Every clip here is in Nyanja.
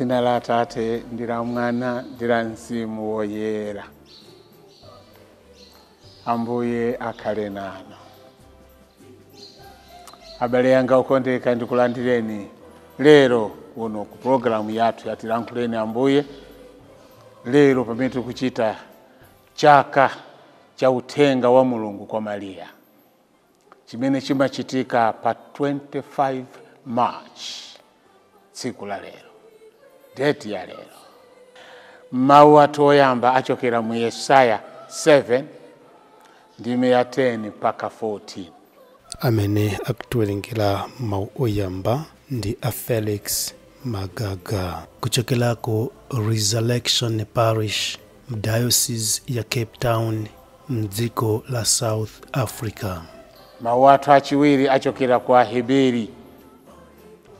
Muzina la Tate ndila Mwana ndila Mzimu woyera. Ambuye akhale nanu. Abale yanga okondeka ndikulandireni lero kuno ku programu yathu yatilankhuleni Ambuye. Lero pamene tikuchita chaka cha uthenga wa Mulungu kwa Maria, chimene chimachitika pa 25 March, tsiku la lero, date ya lero. Mawu athu oyamba achokera mu Yesaya 7 ndime ya 10 mpaka 14. Amene akutiwerengera mawu oyamba ndi a Felix Magaga kuchokera ku Resurrection Parish, Diocese ya Cape Town, mdziko la South Africa. Mawu athu achiwiri achokera kwa Heberi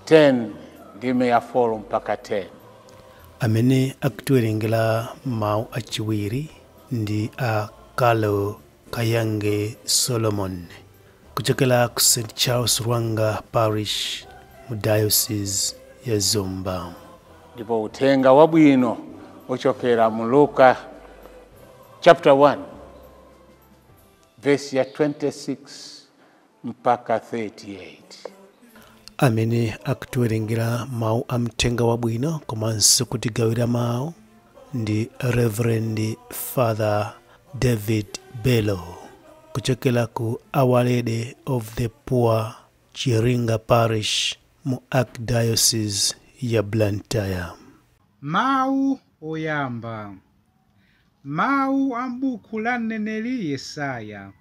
10 ndime ya 4 mpaka 10. Amene akutiwerengera mawu achiwiri ndi a Carlo Kayange Solomon kuchokera ku St. Charles Rwanga Parish, mu Diocese ya Zomba. Ndipo uthenga wabwino uchokera mu Luka chapter 1 verse ya 26 mpaka 38. Amene akutiwerengera mawu amthenga wabwino komanso kutigawira mawu ndi Reverend Father David Bello kuchokera ku Our Lady of the Poor, Chiringa Parish, mu Archdiocese ya Blantyre. Mawu oyamba. Mawu ambuku la mneneri Yesaya.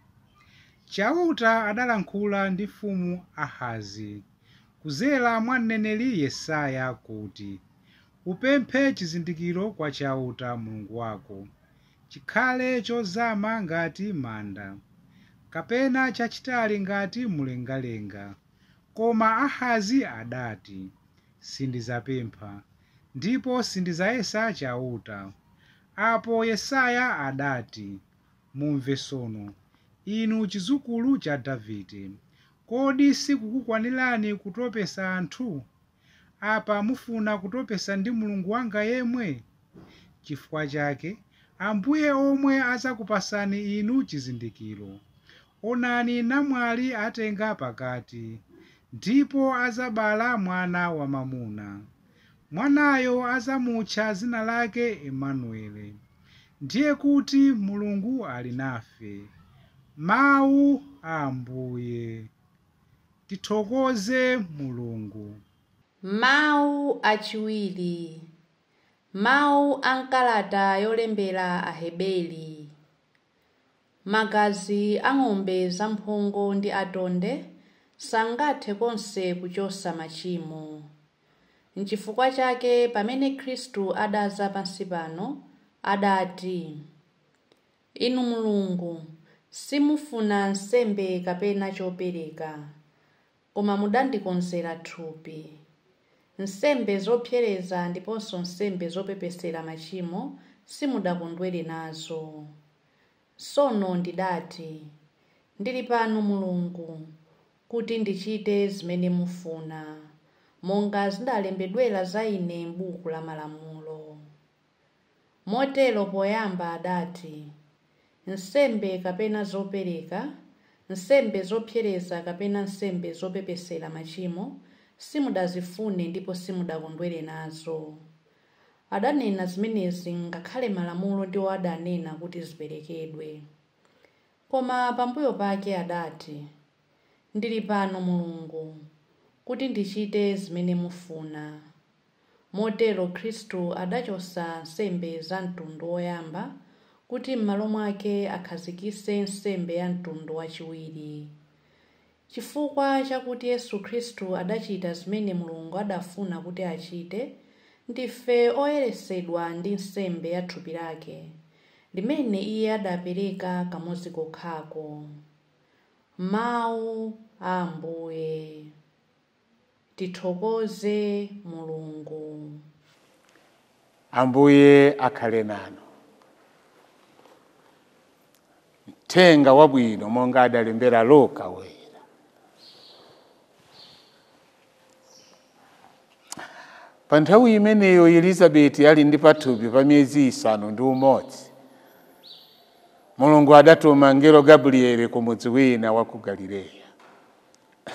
Chauta adalankhula ndi mfumu Ahazi kuzera mwa mneneri Yesaya kuti, upemphe chizindikiro kwa Chauta Mulungu wako, chikhale chozama ngati manda, kapena chachitali ngati mlengalenga. Koma Ahazi adati, sindizapempha, ndipo sindizayesa Chauta. Apo Yesaya adati, mumve sono, inu chizukulu cha Davide, kodi sikukukwanirani kutopesa anthu? Apa mufuna kutopesa ndi Mulungu wanga yemwe? Chifukwa chake Ambuye omwe azakupasani inu chizindikiro. Onani, namwali atenga pakati, ndipo azabala mwana wamamuna. Mwanayo azamutcha dzina lake Emanuele, ndiye kuti Mulungu ali nafe. Mawu a Ambuye. Tithokoze Mulungu. Mawu achiwiri. Mawu ankalata yolembera Aheberi. Magazi ang'ombe zamphongo ndi atonde sangathe konse kuchosa machimo. N'chifukwa chake pamene Khristu adaza pansi pano adati, inu Mulungu simufuna nsembe kapena chopereka, koma mudandikonzera thupi. Nsembe zopsereza ndiponso nsembe zopepesera machimo simudakondwere nazo. Sono ndidati, ndili pano Mulungu kuti ndichite zimene mufuna, monga zidalembedwera za ine m'buku la malamulo. Motero poyamba adati, nsembe kapena zopereka, nsembe zopsereza kapena nsembe zopepesera machimo simudazifune ndipo simudakondwere nazo. Adanena zimenezi ngakhale malamulo ndiwo adanena kuti ziperekedwe. Koma pambuyo pake adati, ndili pano Mulungu kuti ndichite zimene mufuna. Motero Khristu adachosa nsembe za mtundu woyamba kuti m'malo mwake akhazikitse nsembe ya mtundu wachiwiri. Chifukwa chakuti Yesu Khristu adachita zimene Mulungu adafuna kuti achite, ndife oyeresedwa ndi nsembe ya thupi lake, limene iye adapereka kamodzi kokhako. Mawu a Ambuye. Tithokoze Mulungu. Ambuye akhale nanu. Uthenga wabwino monga adalembera Luka woyera. Pa nthawi imeneyo Elizabeti ali ndi pathupi pa miyezi 6 Mulungu adatuma mngelo Gabrieli ku mudzi wina wa ku Galileya,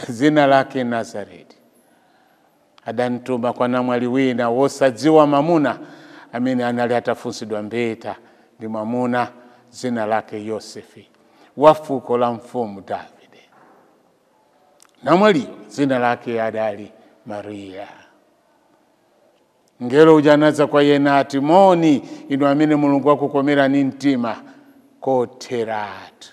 zina lake Nazareti. Adamtuma kwa namwali wina wosadziwa mamuna amene anali atafunsidwa mbeta ndi mamuna, zina lake Yosefi, wa fuko la mfumu Davide. Namwaliyo zina lake adali Maria. Ngelo uja anaza kwa yena ati, moni inu amene Mulungu akukomerani mtima kotheratu,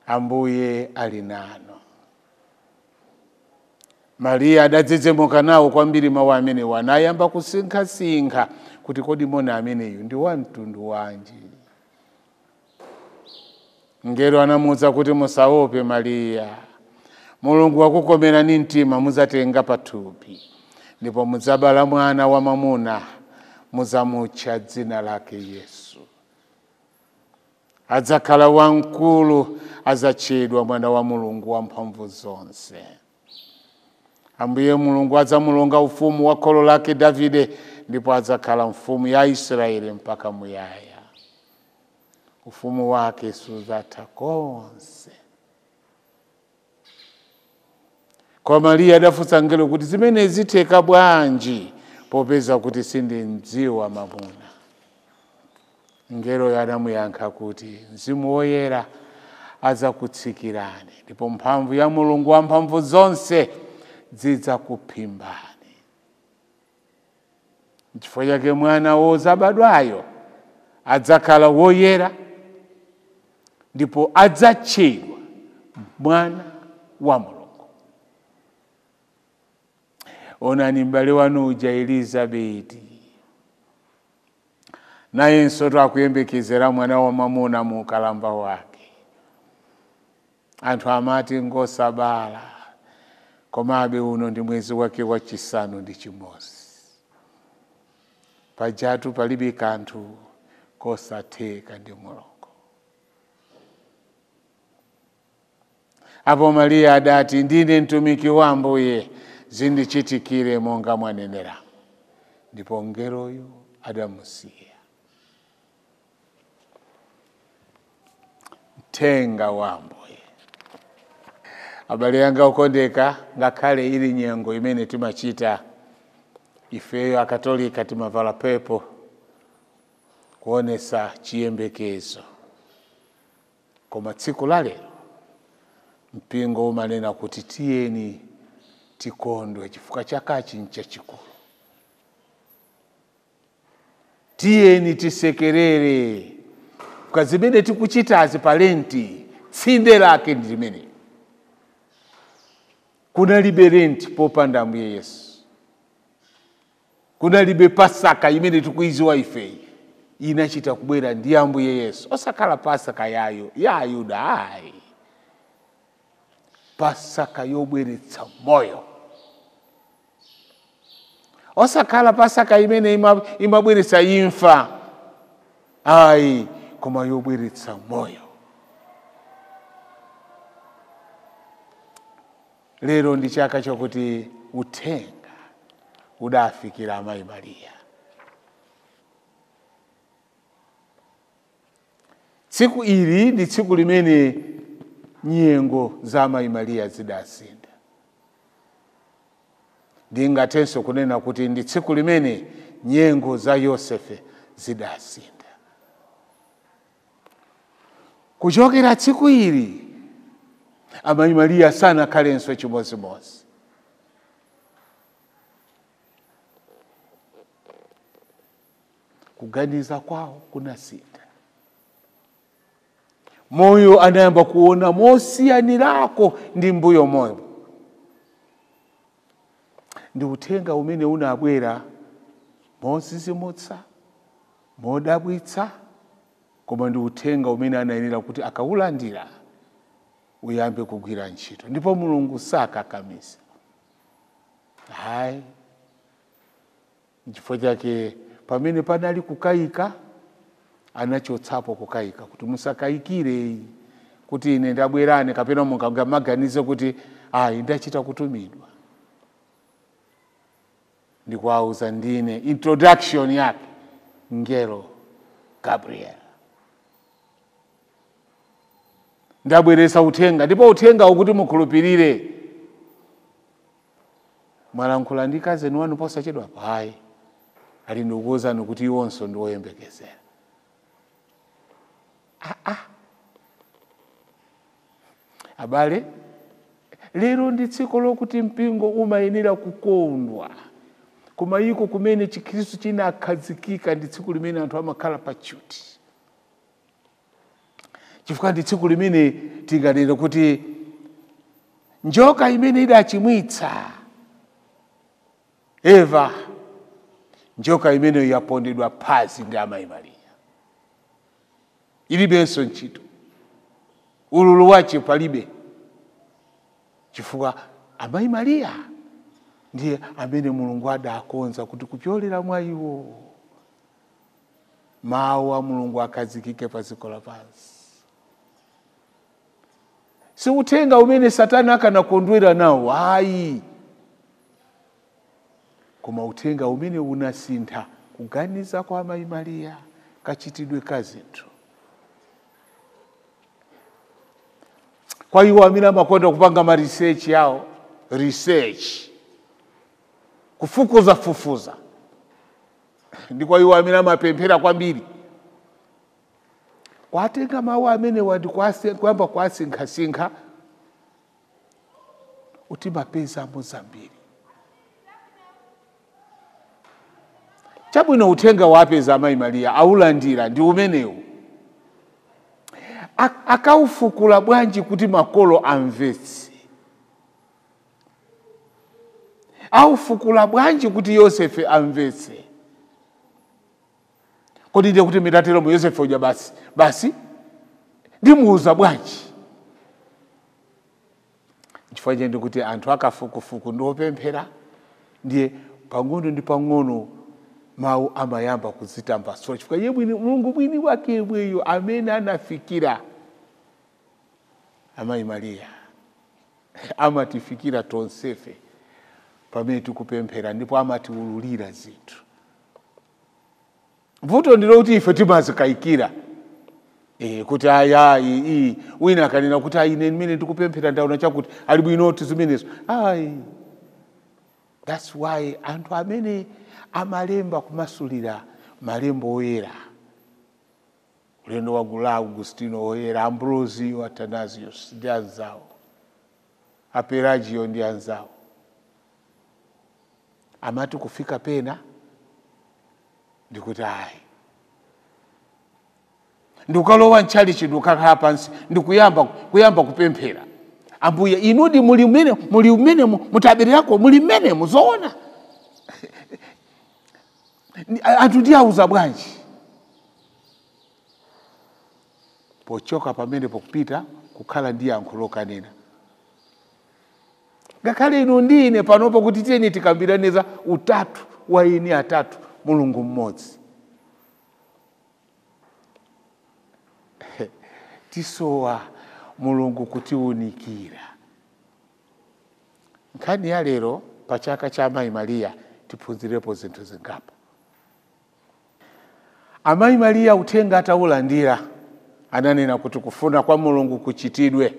Ambuye ali nanu. Maria adadzidzimuka nawo kwambiri mawu amene wanayamba kusinkha-sinkha kuti kodi moni ameneyu ndi wa mtundu wanji. Ngelo anamuwuza kuti musaope Maria, Mulungu wakukomerani mtima muzatenga pathupi, ndipo muzabala mwana wa mamuna, muzamutcha dzina lake Yesu. Adzakhala wamkulu, azatchedwa mwana wa Mulungu wamphamvu zonse. Ambuye Mulungu adzamulonga ufumu wa kholo lake Davide, ndipo adzakhala mfumu ya Israeli mpaka muyaya. Ufumu wake suzatha konse. Kwa Maria adafunsa ngelo kuti zimene zitheka bwanji popeza kuti sindimdziwa mamuna. Ngelo anamuyankha kuti Mzimu Woyera adzakutsikirani, ndipo mphamvu ya Mulungu wamphamvu zonse zidzakuphimbani. N'chifukwa chake mwana wozabadwayo adzakhala woyera, ndipo adzatchedwa mwana wa Mulungu. Onani m'bale wanu uja Elizabeti, nayenso akuyembekezera mwana wa mamuna mu ukalamba wake. Anthu amati ngosabala, komabe uno ndi mwezi wake wa 9 pajatu palibe kanthu kosatheka ndi Mulungu. Apo Maria adati, ndine mtumiki wa Ambuye, zindichitikire monga mwanenera. Ndipo ngeloyo adamusiya. Mthenga wa Ambuye. Abale yanga okondeka, ngakhale ili nyengo imene timachita ifeyo akatolika timavala pepo kuonesa chiyembekezo. Koma tsiku la lero mpingo umanena kuti tiyeni tikondwe chifukwa chakachi nchachikulu. Tiyeni tisekerere kwa zimene tikuchitazi palenti, tsinde lake ndi limene. Kunalibe lenti popanda Ambuye Yesu. Kunalibe Pasaka imene tikuiziwa ife inachita kubwera ndi Ambuye Yesu. Osakhala Pasaka ya Ayuda ayi. Pasaka yobweretsa moyo. Osakhala Pasaka imene imabweretsa imfa ayi, koma yobweretsa moyo. Lero ndi chaka chokuti uthenga udafikira amayi Maria. Tsiku ili ndi tsiku limene nyengo za amayi Maria zidasinda. Ndingatenso kunena kuti ndi tsiku limene nyengo za Yosefe zidasinda. Kuchokera tsiku ili amayi Maria sana khalenso chimozimozi. Kuganiza kwawo kunasinda. Moyo anayamba kuona mosiyanirako ndi mbuyo moyo. Ndi uthenga umene unabwera mozizimutsa, modabwitsa, koma ndi uthenga umene anayenera kuti akaulandira uyambe kugwira ntchito. Ndipo Mulungu sakakamiza. Hayi. N'chifukwa chake pamene panali kukayika, anachotsapo kukayika kuti musakayikire kuti ine ndabwerane kapena mungamaganize kuti ndachita kutumidwa. ndikuwauza ndine introduction yake ngelo Gabriel. Ndabweresa uthenga, ndipo uthenga ukuti mukhulupirire. Mwalankhula ndi kazeni wanu posachedwa payi, ali ndikuwuzani kuti iwonso ndi woyembekezera. Abale, lero ndi tsiku lokuti mpingo umayenera kukondwa. Kumayiko kumene Chikhristu chinakhazikika ndi tsiku limene anthu amakhala pachuti. Chifukwa ndi tsiku limene tinganene kuti njoka imene idachimwitsa Eva, njoka imene yapondedwa pasi ndi amayi Mariya. Ilibenso ntchito, ululu wace palibe. Chifukwa amayi Mariya ndiye amene Mulungu adakonza kuti kupyolera mwa iwo mawu a Mulungu akhazikike pa dziko lapansi. Si uthenga umene Satana akanakondwera nawo, ayi. Koma uthenga umene unasintha kuganiza kwa amayi Mariya, kachitidwe ka zinthu. Kwa iwo amene amakonda kupanga ma research yawo, kufufuza. Ndi kwa iwo amene amapemphera kwambiri. Kwatenga mawu amene kwamba kwasinkhasinkha, utimapeza muzambiri. Chabwino uthenga wapeza amayi Mariya aulandira ndi umenewu. Akaufukula bwanji kuti makolo amvetse? Aufukula bwanji kuti Yosefe amvetse? Kodi ndiye kuti mitatero mu Yosefe uja basi ndimuuza bwanji? Chifukwa chende kuti anthu akafukufuku ndiopemphera, ndiye pang'ono ndi pang'ono mawu amayamba kuzitambasula. Chifukwa ye mwini Mulungu mwini wake yemweyo amene anafikira amayi Mariya amatifikira tonsefe pamene tikupemphera, ndipo amatiululira zinthu. Vuto ndilo kuti ife timazikayikira. Kuti wina akanena kuti ine mmene tikupemphera ndaona chakuti ali bwinoti zimenezo. That's why anthu amene amalemba kumasulira malembo oyera, ulendo wa Gula Augustino oyera, Ambrosio, Athanasius ndi anzawo, Apelagio ndi anzawo, amati kufika pena ndikuti ndikalowa ntchalichi ndikakhala pansi ndikuyamba kupemphera, Ambuye inudi muli umene mutabererako muli mmene muzoona. Anthu ndiyauza bwanji? Pochoka pamene pokupita kukhala ndi yankho lokanena. Ngakhale ino ndine panopo kuti tiyeni tikambiraniza utatu wa eni atatu Mulungu mmodzi. Tisowa Mulungu kutiunikira. Nkhani ya lero pa chaka cha amayi Mariya tiphunzirepo zinthu zingapo. Amayi Mariya uthenga ataulandira ananena kuti kufuna kwa Mulungu kuchitidwe,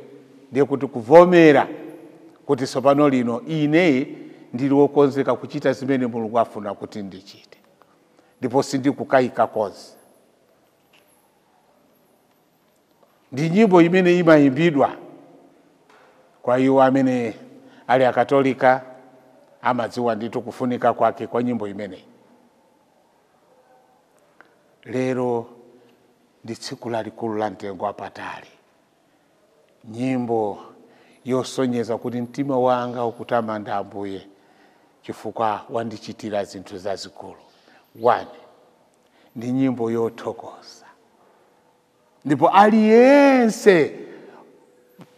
ndiye kuti kuvomera kuti tsopano lino ine ndili wokonzeka kuchita zimene Mulungu afuna kuti ndichite, ndipo sindikukayika konse. Ndi nyimbo imene imayimbidwa kwa iwo amene ali akatolika, amadziwa nditu kufunika kwake kwa nyimbo imene. Lero ndi tsiku lalikulu la mtengo wapatali, nyimbo yosonyeza kuti mtima wanga ukutamanda Ambuye chifukwa wandichitira zinthu zazikulu. 1 ndi nyimbo yothokoza, ndipo aliyense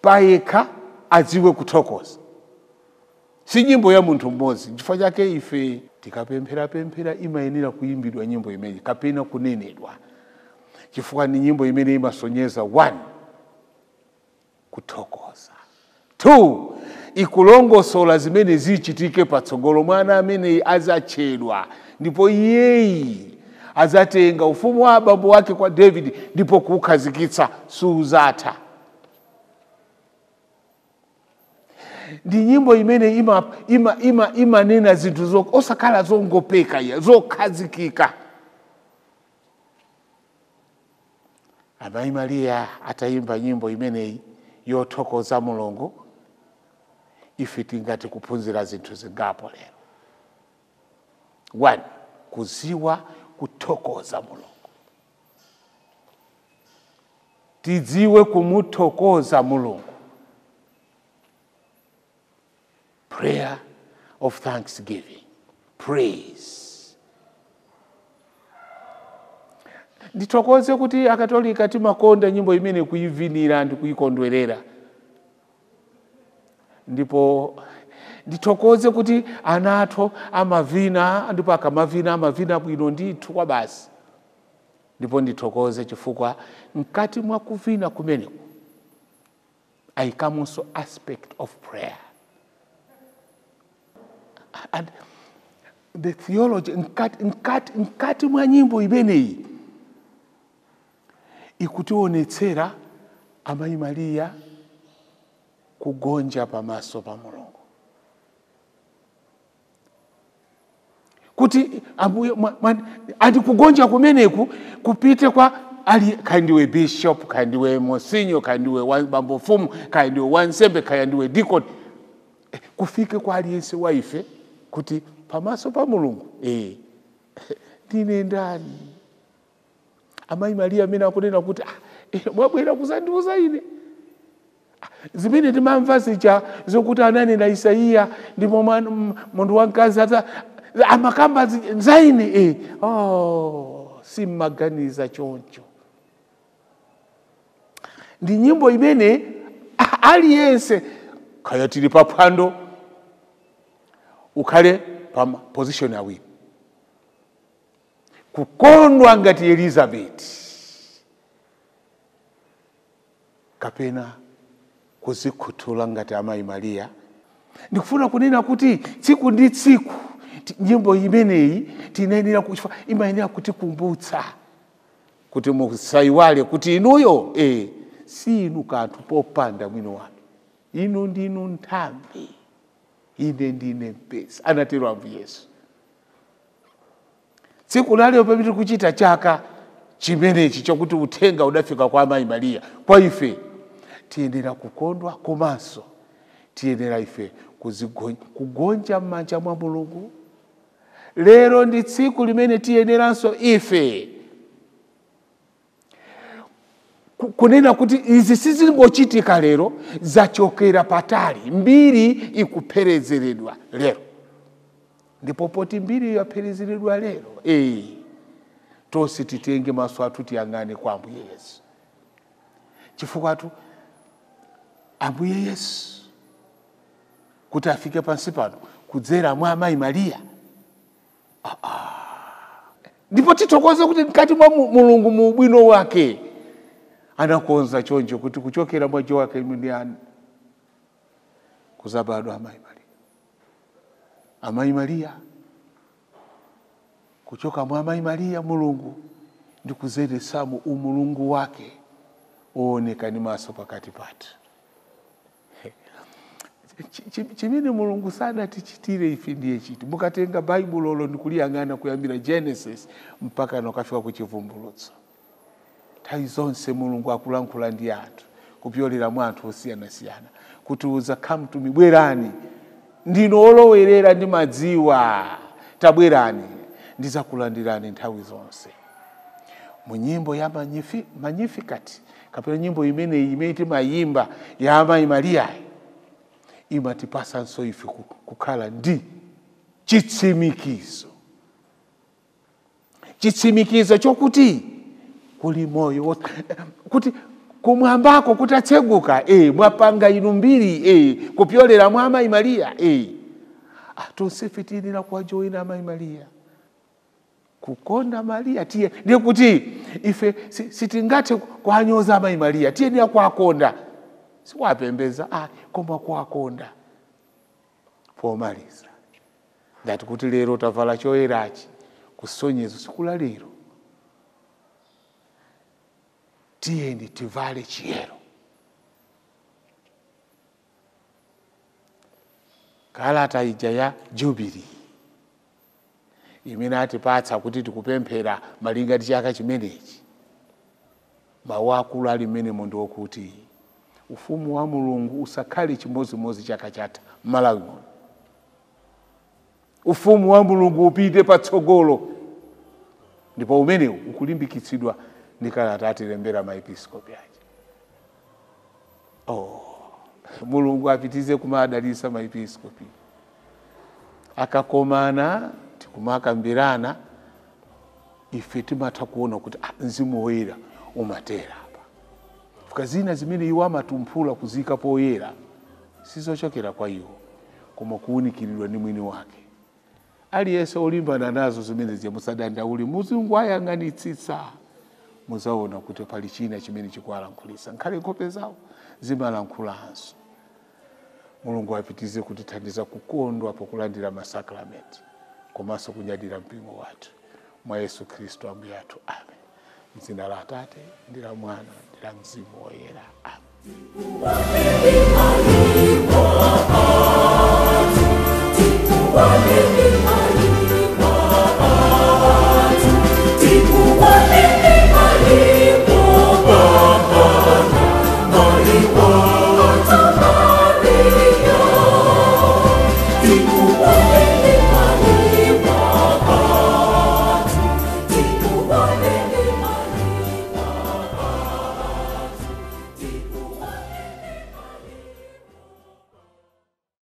payekha adziwe kuthokoza. Si nyimbo ya munthu mmodzi. Chifukwa chake ife tikapemphera imayenera kuyimbidwa nyimbo imene kapena kunenedwa, chifukwa ni nyimbo imene imasonyeza 1 kuthokoza, 2 ikulongosola zimene zichitike patsogolo. Mwana amene azachedwa ndipo iyeyi azatenga ufumu wa abambo wake kwa David ndipo kukhazikitsa suzatha. Ndi nyimbo imene imanena zinthu osakhala zongopeka ya zokhazikika. Amayi Mariya atayimba nyimbo imeneyi yothokoza Mulungu, ife tingati kuphunzira zinthu zingapo lero. 1, kuziwa kuthokoza Mulungu. Tidziwe kumuthokoza Mulungu. Prayer of thanksgiving. Praise. Ndithokoze kuti akatolika timakonda nyimbo imene kuyivinira ndi kuyikondwerera. Ndipo ndithokoze kuti anathu amavina, ndipo akamavina amavina bwino ndithu kwa basi. Ndipo ndithokoze chifukwa mkati mwa kuvina kumeneko ayikamunso aspect of prayer. And the theology mkati mwa nyimbo imeneyi ikutionetsera Amayi Mariya kugonja pamaso pa Mulungu. Kuti andi kugonja kumeneku kupite kwa kandiwe bishop, kandiwe mosinyo, kandiwe wabambo fumu, kandiwe wansembe, kandiwe deacon, kufike kwa aliyense wa ife kuti pamaso pa Mulungu ndine ndani. Amayi Mariya amene akunena kuti mwabwera kuzandiuza ine zimene timamva zija zokuti ananena Isaiya ndipo mundu wamkazi amakamba zaine simmaganiza choncho. Ndi nyimbo imene aliyense kaya tili paphwando ukhale pa position awiri. Kukondwa ngati Elizabeth kapena kuzikhuthula ngati Amayi Mariya. Ndikufuna kunena kuti tsiku ndi tsiku nyimbo imeneyi tinayenera kuchfa imayenera kutikumbutsa kuti musayiwale kuti inuyo si inu kanthu popanda mwino wanu. Inu ndinu nthambi, ine ndine mpesa, anatero Ambuye Yesu. Tsiku lalo pamene kuchita chaka chimenechi chokuti uthenga udafika kwa Amayi Mariya, kwa ife tiyenera kukondwa komanso tiyenera ife kugonja m'manja mwa Mulungu. Lero ndi tsiku limene tiyeneranso ife kunena kuti izi sizingochitika lero, zachokera patali, mbiri ikupherezeredwa lero. Ndipo poti mbiri yapherezeredwa lero, tonse titenge maso athu tiyang'ane kwa Ambuye Yesu. Chifukwa Ambuye Yesu kuti afike pansi pano kudzera mwa Amayi Mariya, ndipo tithokoze kuti mkati mwa Mulungu mu ubwino wake anakonza choncho kuti kuchokera mwa jo wake mndiyani kuzabadwa Amayi Mariya. Amayi Mariya, kuchoka mwa Amayi Mariya Mulungu ndi kuzeresamu umulungu wake uonekani maso pakati pathu. Chimene Mulungu sana tichitire ife ndiye chiti. Mukatenga Bible olo ndikuliyang'ana kuyambira Genesis mpaka nokafika ku Chivumbulutso. Nthawi zonse Mulungu akulankhula ndi anthu kupyolera mwa anthu osiyana-siyana kutiuza come to me, bwerani ndino olowerera ndi madziwa, tabwerani ndizakulandirani nthawi zonse. Mu nyimbo ya Magnificat kapena nyimbo imene timayimba ya Amayi Mariya imatipasa nso ife kukhala ndi chitsimikizo chokuti kuli moyo, kuti kumwambako kutatseguka mwapanga inu mbiri kupyolera mwa Amayi Mariya. Tonse ife tiyenera kuwajoyina Amayi Mariya, kukonda Mariya. Ndiye kuti ife sitingathe kuanyoza Amayi Mariya, tiyenera kuwakonda. Siwapembeza koma kuwakonda pomaliza ngati kuti lero tavala choyerachi kusonyezo siku la lero tiyeni tivale chiyero. Kalata ija ya Jubilee imene atipatsa kuti tikupemphera malinga ndi chaka chimenechi, mawu akulu ali mmene munthu wokuti ufumu wa Mulungu usakhale chimozimozi chaka chatha m'Malawi muno. Ufumu wa Mulungu upite patsogolo, ndipo umenewu ukulimbikitsidwa ndi kalata atilembera maepiskopi aja. Mulungu apitize kumadalitsa maepiskopi, akakomana tikumakambirana, ife timatha kuona kuti Mzimu Woyera umatera apa. Zina zimene iwo amatumphula kuzika poyera sizochokera kwa iwo, koma kuunikiridwa ndi mwini wake. Aliyense olimbana nazo zimene ziya musadandaule, Mulungu ayang'anitsitsa, muzaona kuti pali china chimene chikuwalankhulitsa, nkhale nkhope zawo zimalankhulanso. Mulungu apitize kutithandiza kukondwa pokulandira masakramenti komanso kunyadira mpingo wathu mwa Yesu Khristu Ambuye athu. Amen. M'dzina la Atate ndi la Mwana ndi la Mzimu Woyera. Amen.